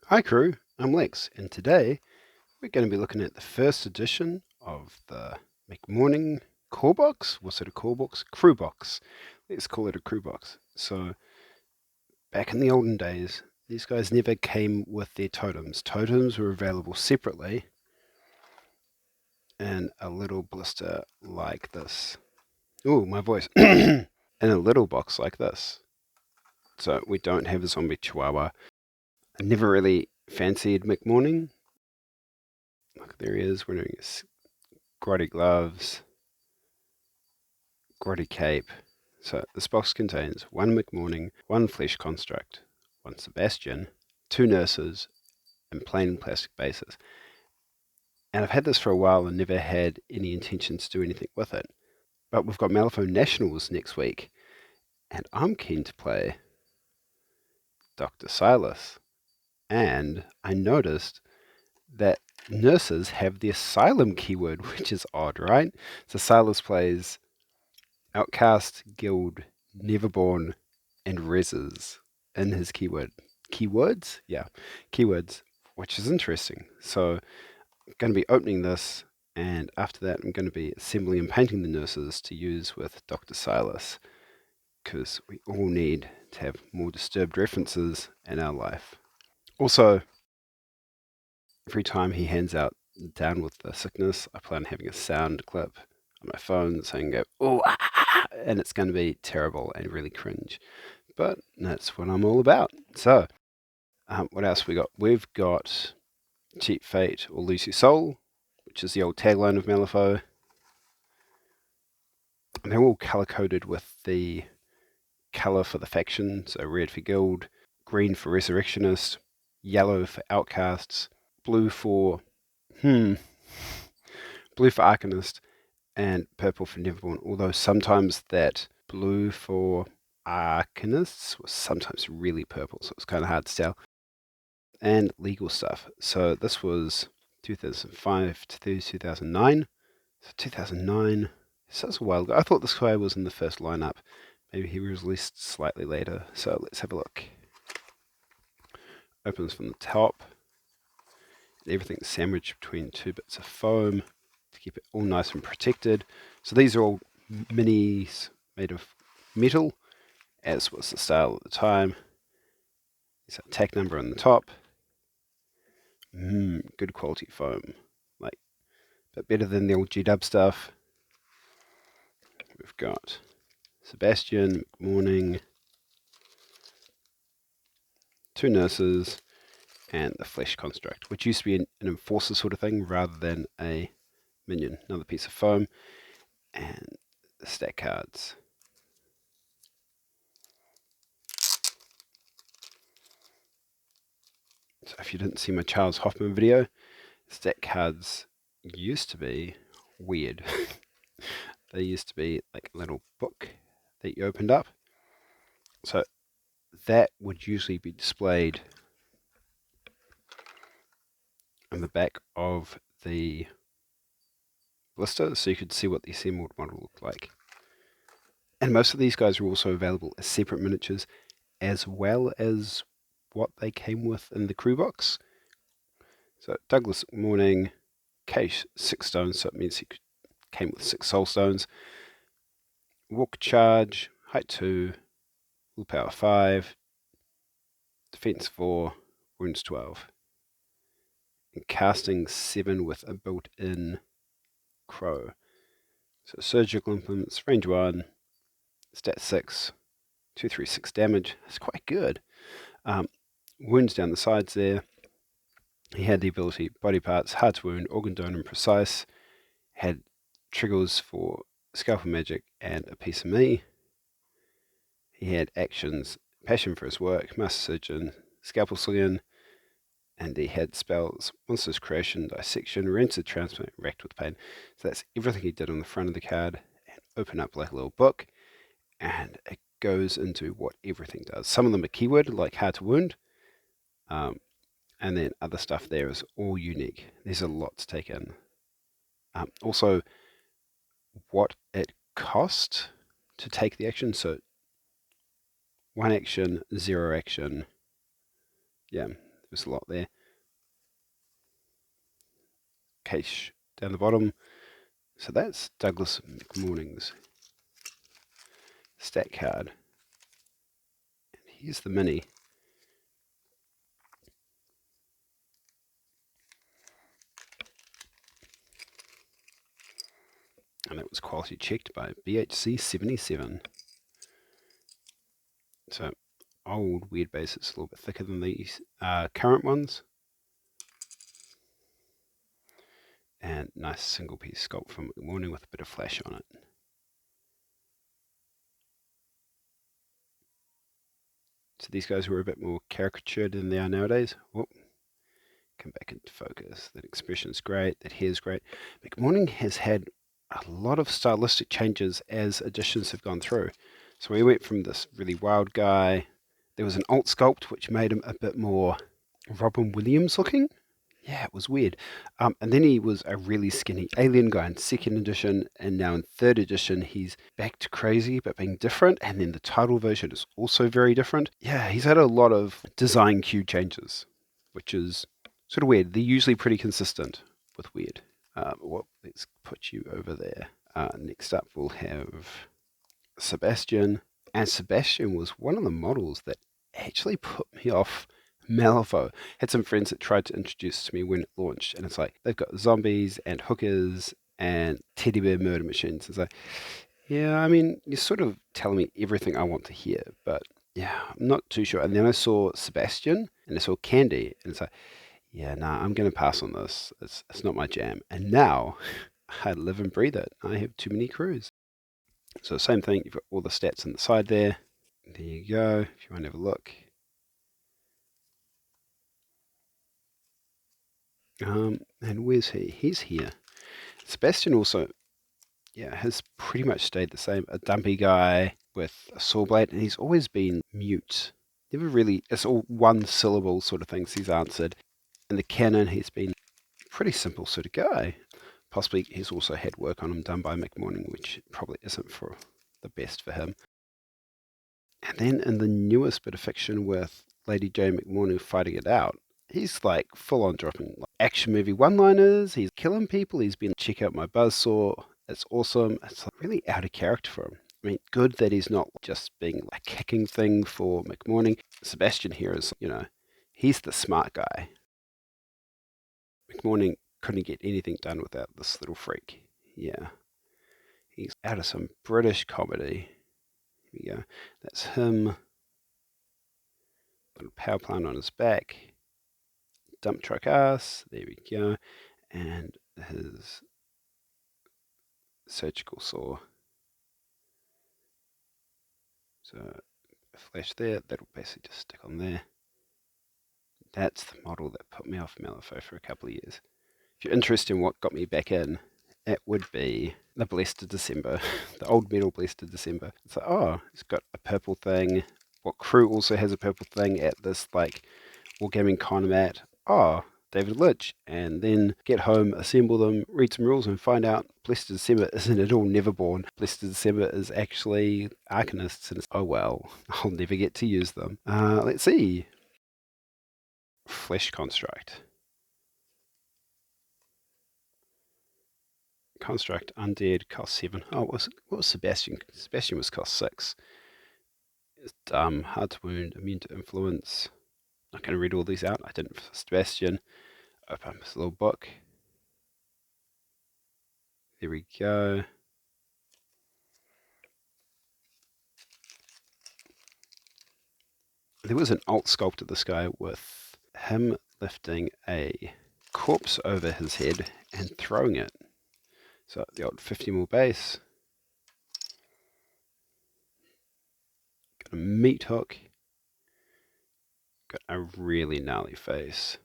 Hi crew, I'm Lex, and today we're going to be looking at the first edition of the McMourning core box. What's it a core box? Crew box. Let's call it a crew box. So back in the olden days, these guys never came with their totems. Totems were available separately in a little blister like this. Ooh, my voice. In a little box like this. So we don't have a zombie chihuahua. I never really fancied McMourning. Look, there he is wearing his grotty gloves, grotty cape. So this box contains one McMourning, one flesh construct, one Sebastian, two nurses, and plain plastic bases. And I've had this for a while and never had any intention to do anything with it. But we've got Malifaux Nationals next week, and I'm keen to play Dr. Silas. And I noticed that nurses have the asylum keyword, which is odd, right? So Silas plays Outcast, Guild, Neverborn, and Reses in his keywords, which is interesting. So I'm going to be opening this, and after that I'm going to be assembling and painting the nurses to use with Dr. Silas, because we all need to have more disturbed references in our life. Also, every time he hands out Down with the Sickness, I plan on having a sound clip on my phone saying, go, oh, and it's going to be terrible and really cringe. But that's what I'm all about. So, what else we got? We've got Cheap Fate or Lose Your Soul, which is the old tagline of Malifaux. And they're all color-coded with the color for the faction. So red for Guild, green for Resurrectionist, yellow for Outcasts, blue for Arcanist, and purple for Neverborn. Although sometimes that blue for Arcanists was sometimes really purple, so it's kind of hard to tell. And legal stuff. So this was 2005 to 2009. So 2009, so that's a while ago. I thought this guy was in the first lineup. Maybe he was released slightly later. So let's have a look. Opens from the top. Everything's sandwiched between two bits of foam to keep it all nice and protected. So these are all minis made of metal, as was the style at the time. There's a tag number on the top. Good quality foam, like a bit better than the old G-Dub stuff. We've got Sebastian, McMourning, two nurses, and the flesh construct, which used to be an enforcer sort of thing rather than a minion. Another piece of foam, and the stack cards. So if you didn't see my Charles Hoffman video, stack cards used to be weird. They used to be like a little book that you opened up. So that would usually be displayed on the back of the blister, so you could see what the assembled model looked like. And most of these guys are also available as separate miniatures, as well as what they came with in the crew box. So Douglas Morning, case 6 stones, so it means he came with 6 soul stones. Walk charge, height 2, willpower 5, defense 4, wounds 12. And casting 7 with a built-in crow. So surgical implements, range 1, stat 6, 236 damage. That's quite good. Wounds down the sides there. He had the ability body parts, hard to wound, organ donor, and precise. Had triggers for scalpel magic and a piece of me. He had actions, passion for his work, master surgeon, scalpel slinger, and he had spells, monsters creation, dissection, rancid transplant, racked with pain. So that's everything he did on the front of the card, and open up like a little book, and it goes into what everything does. Some of them are keyword, like hard to wound, and then other stuff there is all unique. There's a lot to take in. Also, what it cost to take the action. So 1 action, 0 action. Yeah, There's a lot there. Cache down the bottom. So that's Douglas McMourning's stat card. And here's the mini. And that was quality checked by BHC77. So old Wyrd base, it's a little bit thicker than these current ones. And nice single piece sculpt from McMourning with a bit of flash on it. So these guys were a bit more caricatured than they are nowadays. Whoop. Come back into focus. That expression's great. That hair's great. McMourning has had a lot of stylistic changes as editions have gone through. So we went from this really wild guy. There was an alt sculpt which made him a bit more Robin Williams looking. Yeah, it was weird. And then he was a really skinny alien guy in second edition, and now in third edition he's back to crazy but being different, and then the title version is also very different. Yeah, he's had a lot of design cue changes, which is sort of weird. They're usually pretty consistent with Wyrd. Well, let's put you over there. Next up we'll have Sebastian. And Sebastian was one of the models that actually put me off Malifaux. Had some friends that tried to introduce to me when it launched, and it's like they've got zombies and hookers and teddy bear murder machines. It's like, yeah, I mean, you're sort of telling me everything I want to hear, but yeah, I'm not too sure. And then I saw Sebastian and I saw Candy, and it's like, yeah, nah, I'm going to pass on this. It's not my jam. And now I live and breathe it. I have too many crews. So same thing, you've got all the stats on the side there. There you go, if you want to have a look. And where's he? He's here. Sebastian also, yeah, has pretty much stayed the same. A dumpy guy with a saw blade, and he's always been mute. Never really, it's all one syllable sort of things he's answered. In the canon, he's been a pretty simple sort of guy. Possibly he's also had work on him done by McMourning, which probably isn't for the best for him. And then in the newest bit of fiction with Lady Jane McMourning fighting it out, he's like full on dropping like action movie one-liners. He's killing people. He's been check out my buzzsaw. It's awesome. It's like really out of character for him. I mean, good that he's not just being like a kicking thing for McMourning. Sebastian here is, he's the smart guy. McMourning couldn't get anything done without this little freak. Yeah. He's out of some British comedy. Here we go. That's him. Little power plant on his back. Dump truck ass. There we go. And his surgical saw. So a flash there. That'll basically just stick on there. That's the model that put me off Malifaux for a couple of years. If you're interested in what got me back in, it would be the Blessed of December, the old metal Blessed of December. It's like, oh, it's got a purple thing. What crew also has a purple thing at this like Wargaming Con at? Oh, David Litch. And then get home, assemble them, read some rules, and find out Blessed of December isn't at all Neverborn. Blessed of December is actually Arcanists, and it's, oh well, I'll never get to use them. Let's see. Flesh Construct. Construct Undead cost 7. Oh, what was Sebastian? Sebastian was cost 6. It's dumb, hard to wound, immune to influence. Not going to read all these out. I didn't for Sebastian. Open up this little book. There we go. There was an alt sculpt of this guy with him lifting a corpse over his head and throwing it. So the old 50mm base. Got a meat hook. Got a really gnarly face.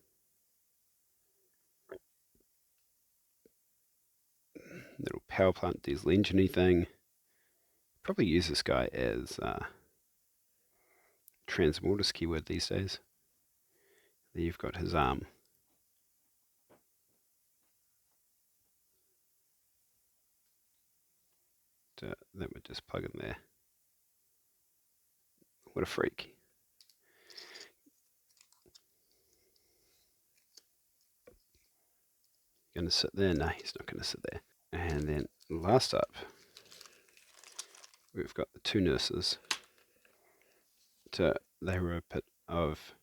Little power plant diesel engine thing. Probably use this guy as Transmortis keyword these days. There you've got his arm. So that would just plug in there. What a freak. going to sit there? No, he's not going to sit there. And then last up, we've got the two nurses. They were a bit of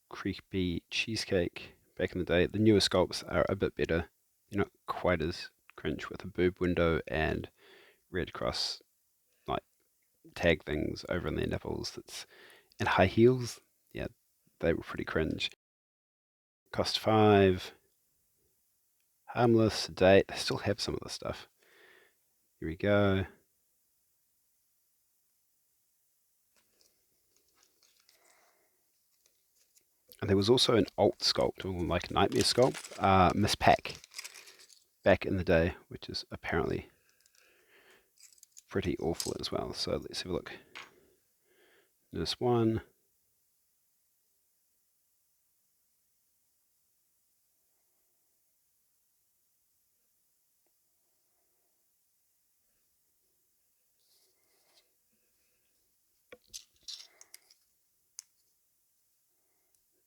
creepy cheesecake back in the day. The newer sculpts are a bit better. They're not quite as cringe with a boob window and Red Cross like tag things over on their nipples. And high heels. Yeah, they were pretty cringe. Cost 5. Harmless, sedate. They still have some of the stuff. Here we go. And there was also an alt sculpt, or like a nightmare sculpt, Miss Pack, back in the day, which is apparently pretty awful as well. So let's have a look. Nurse 1.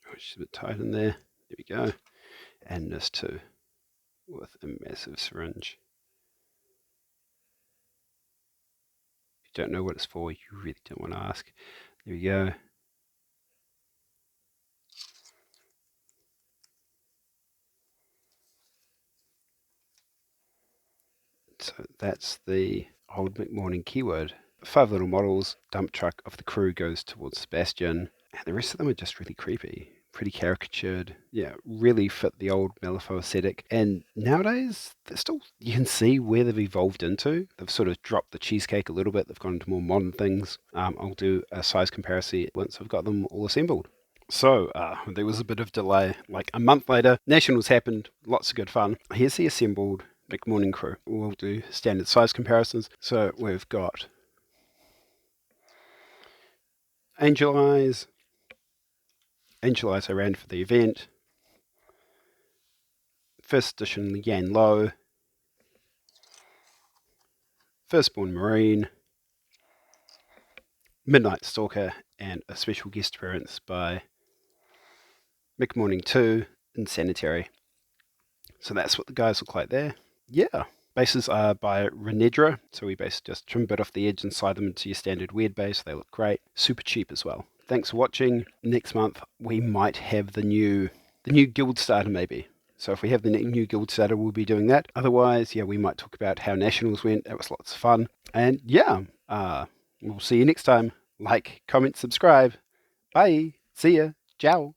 Oh, she's a bit tight in there. There we go. And Nurse 2 with a massive syringe. If you don't know what it's for, you really don't want to ask. There we go. So that's the old McMourning keyword. 5 little models, dump truck of the crew goes towards Sebastian, and the rest of them are just really creepy, pretty caricatured. Yeah, really fit the old Malifaux aesthetic. And nowadays, they're still, you can see where they've evolved into. They've sort of dropped the cheesecake a little bit. They've gone into more modern things. I'll do a size comparison once I've got them all assembled. So there was a bit of delay. Like a month later, Nationals happened. Lots of good fun. Here's the assembled McMourning crew. We'll do standard size comparisons. So we've got Angel Eyes. Angel Eyes I ran for the event. First edition Yan Lo. Firstborn Marine. Midnight Stalker, and a special guest appearance by McMourning 2 in Sanitary. So that's what the guys look like there. Yeah. Bases are by Renedra, so we basically just trim a bit off the edge and slide them into your standard Wyrd base. They look great. Super cheap as well. Thanks for watching. Next month we might have the new guild starter maybe. So if we have the new guild starter, we'll be doing that. Otherwise, yeah, we might talk about how Nationals went. That was lots of fun. And yeah, we'll see you next time. Like, comment, subscribe. Bye. See ya. Ciao.